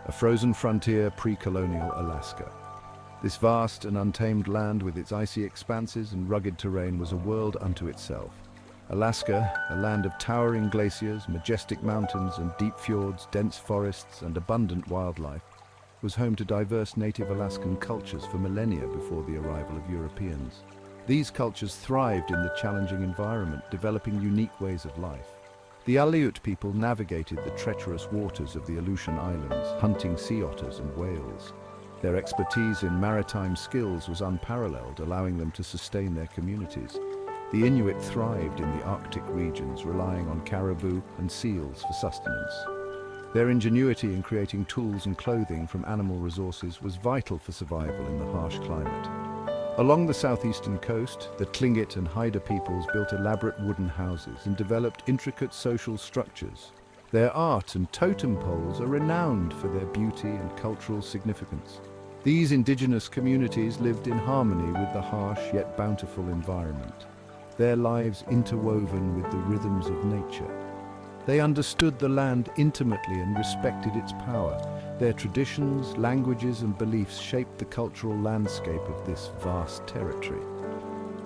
a frozen frontier pre-colonial Alaska. This vast and untamed land with its icy expanses and rugged terrain was a world unto itself. Alaska, a land of towering glaciers, majestic mountains and deep fjords, dense forests and abundant wildlife, was home to diverse native Alaskan cultures for millennia before the arrival of Europeans. These cultures thrived in the challenging environment, developing unique ways of life. The Aleut people navigated the treacherous waters of the Aleutian Islands, hunting sea otters and whales. Their expertise in maritime skills was unparalleled, allowing them to sustain their communities. The Inuit thrived in the Arctic regions, relying on caribou and seals for sustenance. Their ingenuity in creating tools and clothing from animal resources was vital for survival in the harsh climate. Along the southeastern coast, the Tlingit and Haida peoples built elaborate wooden houses and developed intricate social structures. Their art and totem poles are renowned for their beauty and cultural significance. These indigenous communities lived in harmony with the harsh yet bountiful environment, their lives interwoven with the rhythms of nature. They understood the land intimately and respected its power. Their traditions, languages and beliefs shaped the cultural landscape of this vast territory.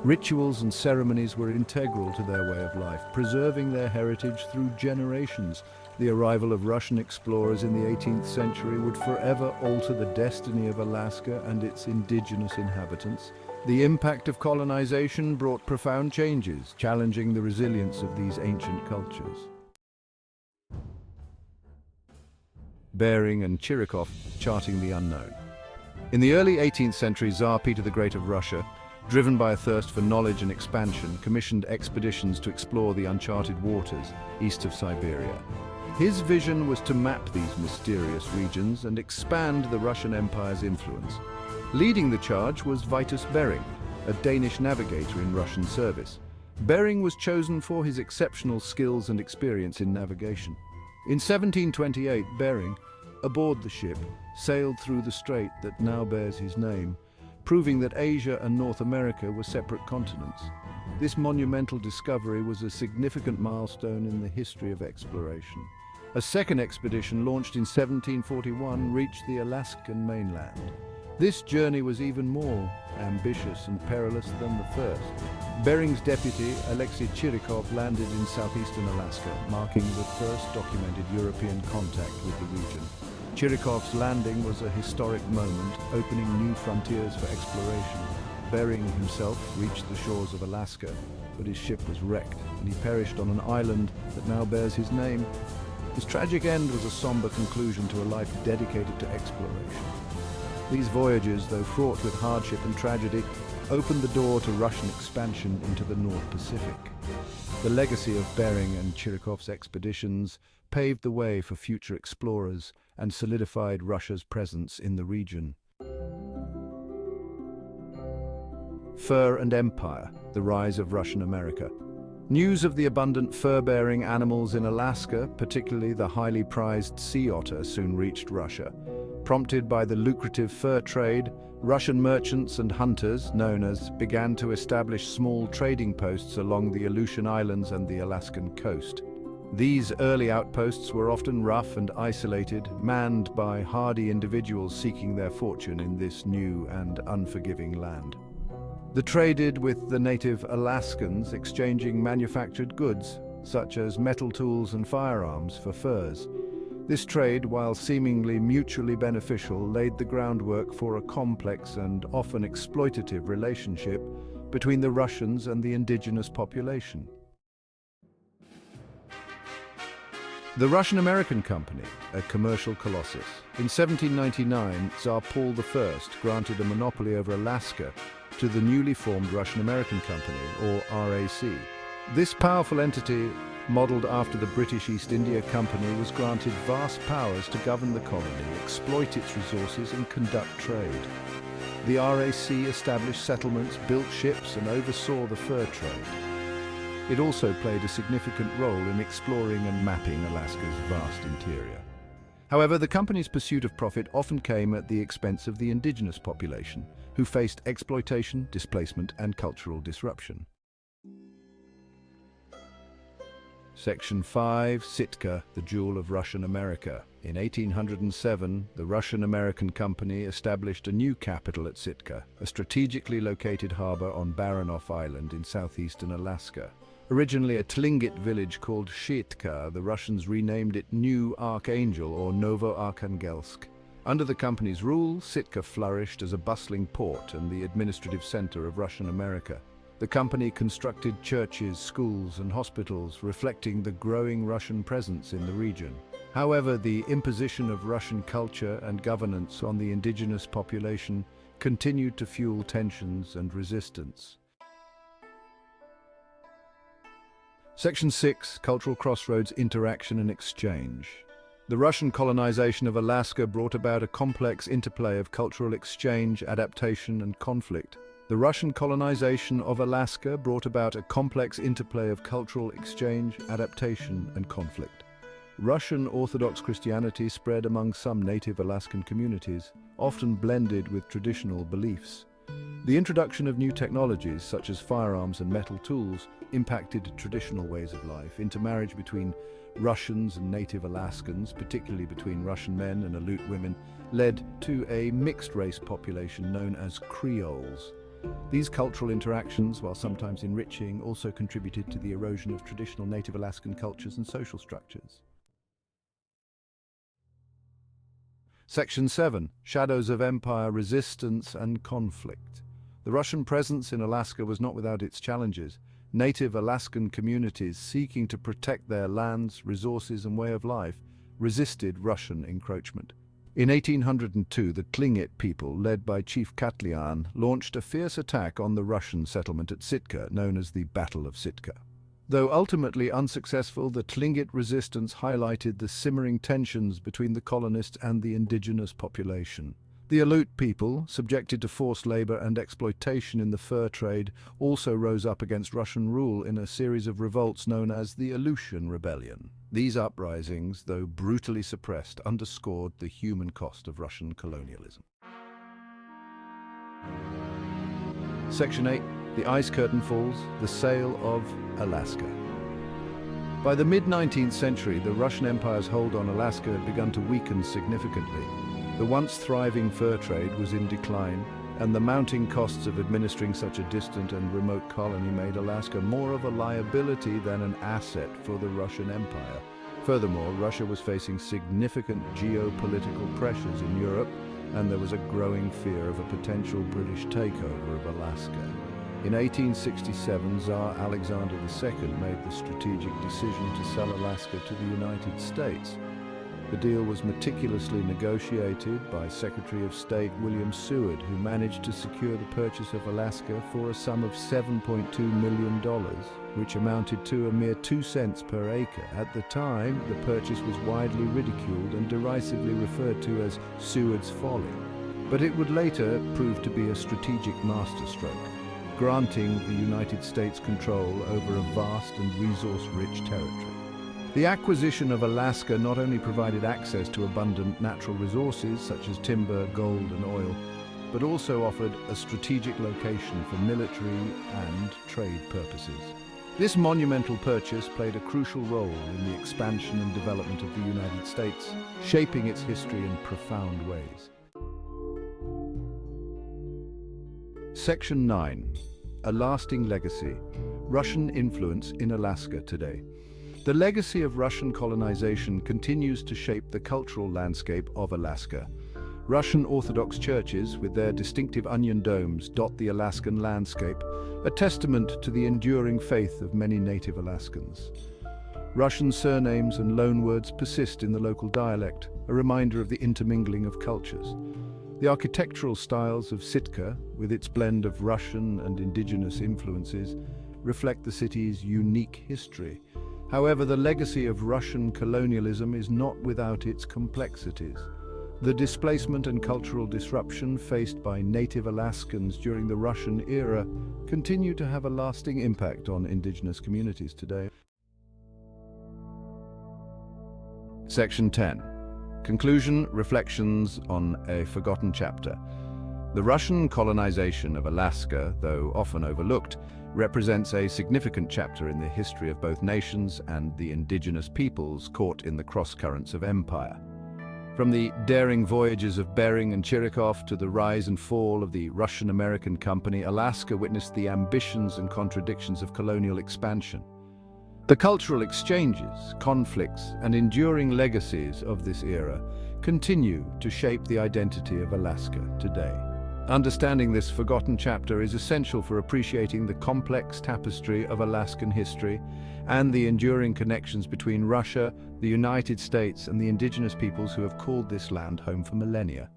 Rituals and ceremonies were integral to their way of life, preserving their heritage through generations. The arrival of Russian explorers in the 18th century would forever alter the destiny of Alaska and its indigenous inhabitants. The impact of colonization brought profound changes, challenging the resilience of these ancient cultures. Bering and Chirikov charting the unknown. In the early 18th century, Tsar Peter the Great of Russia, driven by a thirst for knowledge and expansion, commissioned expeditions to explore the uncharted waters east of Siberia. His vision was to map these mysterious regions and expand the Russian Empire's influence. Leading the charge was Vitus Bering, a Danish navigator in Russian service. Bering was chosen for his exceptional skills and experience in navigation. In 1728, Bering, aboard the ship, sailed through the strait that now bears his name, proving that Asia and North America were separate continents. This monumental discovery was a significant milestone in the history of exploration. A second expedition, launched in 1741, reached the Alaskan mainland. This journey was even more ambitious and perilous than the first. Bering's deputy, Alexei Chirikov, landed in southeastern Alaska, marking the first documented European contact with the region. Chirikov's landing was a historic moment, opening new frontiers for exploration. Bering himself reached the shores of Alaska, but his ship was wrecked, and he perished on an island that now bears his name. His tragic end was a somber conclusion to a life dedicated to exploration. These voyages, though fraught with hardship and tragedy, opened the door to Russian expansion into the North Pacific. The legacy of Bering and Chirikov's expeditions paved the way for future explorers and solidified Russia's presence in the region. Fur and Empire, the rise of Russian America. News of the abundant fur-bearing animals in Alaska, particularly the highly prized sea otter, soon reached Russia. Prompted by the lucrative fur trade, Russian merchants and hunters, known as, began to establish small trading posts along the Aleutian Islands and the Alaskan coast. These early outposts were often rough and isolated, manned by hardy individuals seeking their fortune in this new and unforgiving land. They traded with the native Alaskans, exchanging manufactured goods, such as metal tools and firearms, for furs. This trade, while seemingly mutually beneficial, laid the groundwork for a complex and often exploitative relationship between the Russians and the indigenous population. The Russian-American Company, a commercial colossus. In 1799, Tsar Paul I granted a monopoly over Alaska to the newly formed Russian-American Company, or RAC. This powerful entity, modeled after the British East India Company, was granted vast powers to govern the colony, exploit its resources and conduct trade. The RAC established settlements, built ships and oversaw the fur trade. It also played a significant role in exploring and mapping Alaska's vast interior. However, the company's pursuit of profit often came at the expense of the indigenous population, who faced exploitation, displacement and cultural disruption. Section 5, Sitka, the jewel of Russian America. In 1807, the Russian-American Company established a new capital at Sitka, a strategically located harbor on Baranof Island in southeastern Alaska. Originally a Tlingit village called Shitka, the Russians renamed it New Archangel or Novo-Arkhangelsk. Under the company's rule, Sitka flourished as a bustling port and the administrative center of Russian America. The company constructed churches, schools, and hospitals, reflecting the growing Russian presence in the region. However, the imposition of Russian culture and governance on the indigenous population continued to fuel tensions and resistance. Section 6, Cultural Crossroads, Interaction and Exchange. The Russian colonization of Alaska brought about a complex interplay of cultural exchange, adaptation, and conflict. The Russian colonization of Alaska brought about a complex interplay of cultural exchange, adaptation, and conflict. Russian Orthodox Christianity spread among some native Alaskan communities, often blended with traditional beliefs. The introduction of new technologies, such as firearms and metal tools, impacted traditional ways of life. Intermarriage between Russians and native Alaskans, particularly between Russian men and Aleut women, led to a mixed-race population known as Creoles. These cultural interactions, while sometimes enriching, also contributed to the erosion of traditional native Alaskan cultures and social structures. Section 7, Shadows of Empire, Resistance and Conflict. The Russian presence in Alaska was not without its challenges. Native Alaskan communities seeking to protect their lands, resources and way of life resisted Russian encroachment. In 1802, the Tlingit people, led by Chief Katlian, launched a fierce attack on the Russian settlement at Sitka, known as the Battle of Sitka. Though ultimately unsuccessful, the Tlingit resistance highlighted the simmering tensions between the colonists and the indigenous population. The Aleut people, subjected to forced labor and exploitation in the fur trade, also rose up against Russian rule in a series of revolts known as the Aleutian Rebellion. These uprisings, though brutally suppressed, underscored the human cost of Russian colonialism. Section 8, The Ice Curtain Falls, the Sale of Alaska. By the mid-19th century, the Russian Empire's hold on Alaska had begun to weaken significantly. The once thriving fur trade was in decline, and the mounting costs of administering such a distant and remote colony made Alaska more of a liability than an asset for the Russian Empire. Furthermore, Russia was facing significant geopolitical pressures in Europe, and there was a growing fear of a potential British takeover of Alaska. In 1867, Tsar Alexander II made the strategic decision to sell Alaska to the United States. The deal was meticulously negotiated by Secretary of State William Seward, who managed to secure the purchase of Alaska for a sum of $7.2 million, which amounted to a mere 2 cents per acre. At the time, the purchase was widely ridiculed and derisively referred to as Seward's folly. But it would later prove to be a strategic masterstroke, granting the United States control over a vast and resource-rich territory. The acquisition of Alaska not only provided access to abundant natural resources such as timber, gold and oil, but also offered a strategic location for military and trade purposes. This monumental purchase played a crucial role in the expansion and development of the United States, shaping its history in profound ways. Section 9. A Lasting Legacy. Russian Influence in Alaska Today. The legacy of Russian colonization continues to shape the cultural landscape of Alaska. Russian Orthodox churches, with their distinctive onion domes, dot the Alaskan landscape, a testament to the enduring faith of many native Alaskans. Russian surnames and loanwords persist in the local dialect, a reminder of the intermingling of cultures. The architectural styles of Sitka, with its blend of Russian and indigenous influences, reflect the city's unique history. However, the legacy of Russian colonialism is not without its complexities. The displacement and cultural disruption faced by native Alaskans during the Russian era continue to have a lasting impact on indigenous communities today. Section 10. Conclusion, Reflections on a Forgotten Chapter. The Russian colonization of Alaska, though often overlooked, represents a significant chapter in the history of both nations and the indigenous peoples caught in the cross-currents of empire. From the daring voyages of Bering and Chirikov to the rise and fall of the Russian-American company, Alaska witnessed the ambitions and contradictions of colonial expansion. The cultural exchanges, conflicts, and enduring legacies of this era continue to shape the identity of Alaska today. Understanding this forgotten chapter is essential for appreciating the complex tapestry of Alaskan history and the enduring connections between Russia, the United States, and the indigenous peoples who have called this land home for millennia.